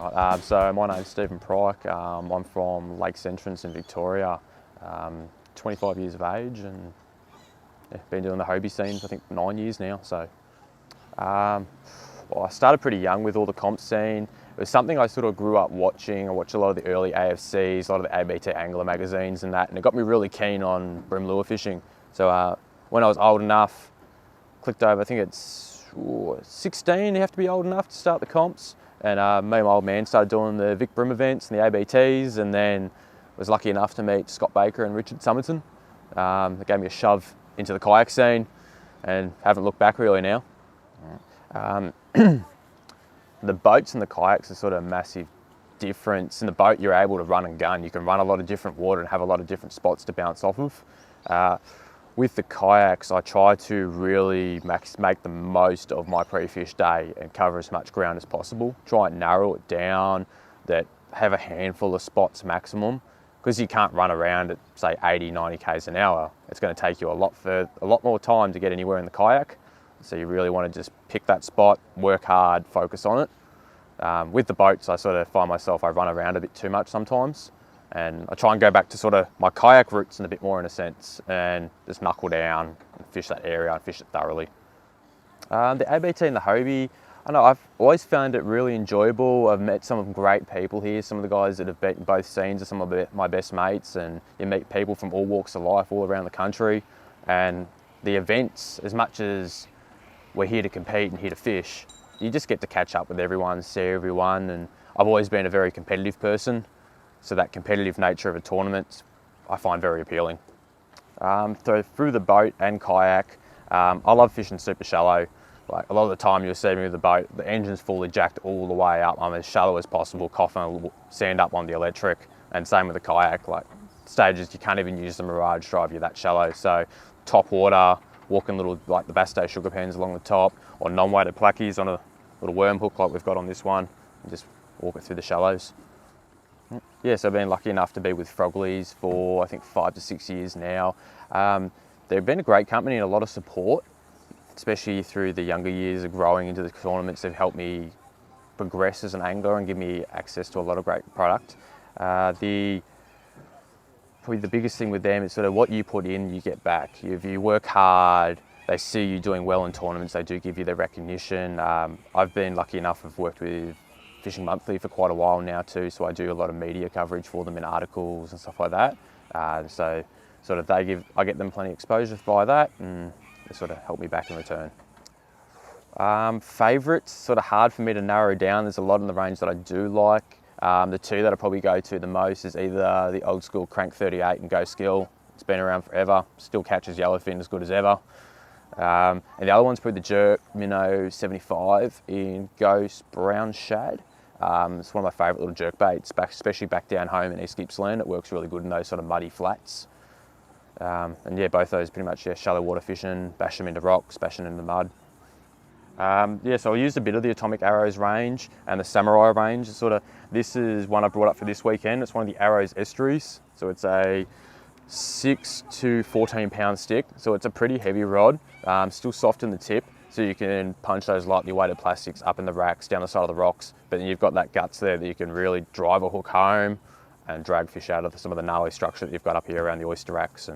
So my name's Steven Pryke. I'm from Lakes Entrance in Victoria. 25 years of age and been doing the Hobie scene for I think 9 years now. So well, I started pretty young with all the comp scene. It was something I sort of grew up watching. I watched a lot of the early AFCs, a lot of the ABT angler magazines and that, and it got me really keen on bream lure fishing. So when I was old enough, clicked over, I think it's 16, you have to be old enough to start the comps. And me and my old man started doing the Vic Bream events and the ABTs, and then was lucky enough to meet Scott Baker and Richard Summerton. They gave me a shove into the kayak scene and haven't looked back really now. The boats and the kayaks are sort of a massive difference. In the boat, you're able to run and gun. You can run a lot of different water and have a lot of different spots to bounce off of. With the kayaks, I try to really make the most of my pre-fish day and cover as much ground as possible. Try and narrow it down, that have a handful of spots maximum, because you can't run around at say 80, 90 k's an hour. It's going to take you a lot more time to get anywhere in the kayak. So you really want to just pick that spot, work hard, focus on it. With the boats, I sort of find myself, I run around a bit too much sometimes. And I try and go back to sort of my kayak roots in a bit more in a sense, and just knuckle down and fish that area and fish it thoroughly. The ABT and the Hobie, I know I've always found it really enjoyable. I've met some great people here. Some of the guys that have beaten both scenes are some of my best mates, and you meet people from all walks of life all around the country. And the events, as much as we're here to compete and here to fish, you just get to catch up with everyone, see everyone. And I've always been a very competitive person. So that competitive nature of a tournament, I find very appealing. So through the boat and kayak, I love fishing super shallow. Like a lot of the time you'll see me with the boat, the engine's fully jacked all the way up. I'm as shallow as possible, coughing sand up on the electric, and same with the kayak. Like stages, you can't even use the Mirage drive, you're that shallow. So top water, walking little, like the Bass Day sugar pens along the top, or non-weighted plackies on a little worm hook like we've got on this one, and just walk it through the shallows. Yeah, so I've been lucky enough to be with Frogleys for I think 5 to 6 years now. They've been a great company and a lot of support, especially through the younger years of growing into the tournaments. They've helped me progress as an angler and give me access to a lot of great product. Probably the biggest thing with them is sort of what you put in, you get back. If you work hard, they see you doing well in tournaments, they do give you the recognition. I've been lucky enough, I've worked with Fishing Monthly for quite a while now too, so I do a lot of media coverage for them in articles and stuff like that. So sort of I get them plenty of exposure by that, and they sort of help me back in return. Favourites, sort of hard for me to narrow down. There's a lot in the range that I do like. The two that I probably go to the most is either the old school Crank 38 and Ghost Gill. It's been around forever, still catches yellowfin as good as ever. And the other one's probably the Jerk Minnow 75 in Ghost Brown Shad. It's one of my favourite little jerk baits, especially back down home in East Gippsland. It works really good in those sort of muddy flats. And yeah, both those pretty much shallow water fishing, bash them into rocks, bash them into mud. Yeah, so I used a bit of the Atomic Arrowz range and the Samurai range. This is one I brought up for this weekend. It's one of the Arrowz estuaries. So it's a 6 to 14 pound stick. So it's a pretty heavy rod, still soft in the tip. So you can punch those lightly weighted plastics up in the racks, down the side of the rocks, but then you've got that guts there that you can really drive a hook home and drag fish out of some of the gnarly structure that you've got up here around the oyster racks.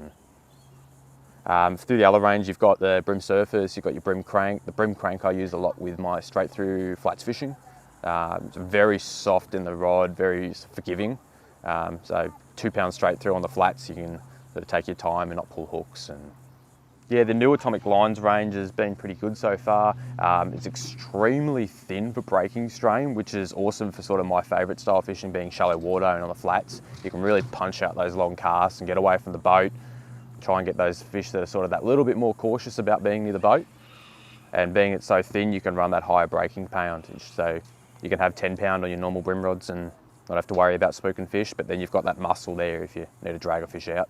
And through the other range, you've got the bream surface, you've got your bream crank. The bream crank I use a lot with my straight through flats fishing. It's very soft in the rod, very forgiving. So 2 pounds straight through on the flats, you can sort of take your time and not pull hooks. And yeah, the new Atomic Linez range has been pretty good so far. It's extremely thin for breaking strain, which is awesome for sort of my favourite style fishing, being shallow water and on the flats. You can really punch out those long casts and get away from the boat. Try and get those fish that are sort of that little bit more cautious about being near the boat. And being it's so thin, you can run that higher breaking poundage. So you can have 10 pound on your normal bream rods and not have to worry about spooking fish, but then you've got that muscle there if you need to drag a fish out.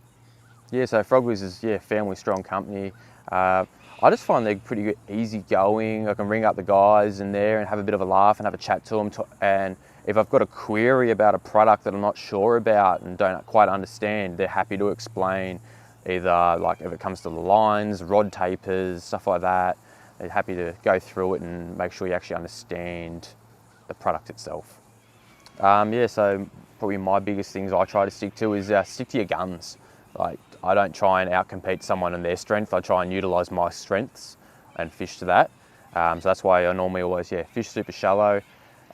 Yeah, so Frogleys is family strong company. I just find they're pretty good, easy going. I can ring up the guys in there and have a bit of a laugh and have a chat to them. And if I've got a query about a product that I'm not sure about and don't quite understand, they're happy to explain. Either like if it comes to the lines, rod tapers, stuff like that, they're happy to go through it and make sure you actually understand the product itself. Yeah, so probably my biggest things I try to stick to is stick to your guns. Like, I don't try and outcompete someone in their strength. I try and utilise my strengths and fish to that. So that's why I normally always, fish super shallow.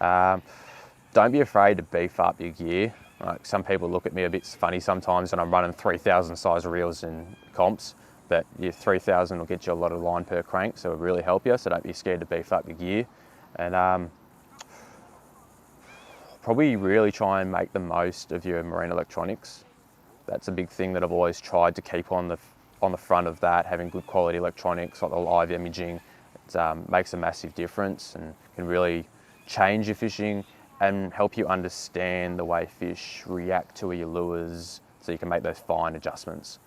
Don't be afraid to beef up your gear. Like, some people look at me a bit funny sometimes when I'm running 3,000 size reels in comps, but your 3,000 will get you a lot of line per crank, so it'll really help you. So don't be scared to beef up your gear. And probably really try and make the most of your marine electronics. That's a big thing that I've always tried to keep on the front of that, having good quality electronics like the live imaging. It makes a massive difference and can really change your fishing and help you understand the way fish react to your lures, so you can make those fine adjustments.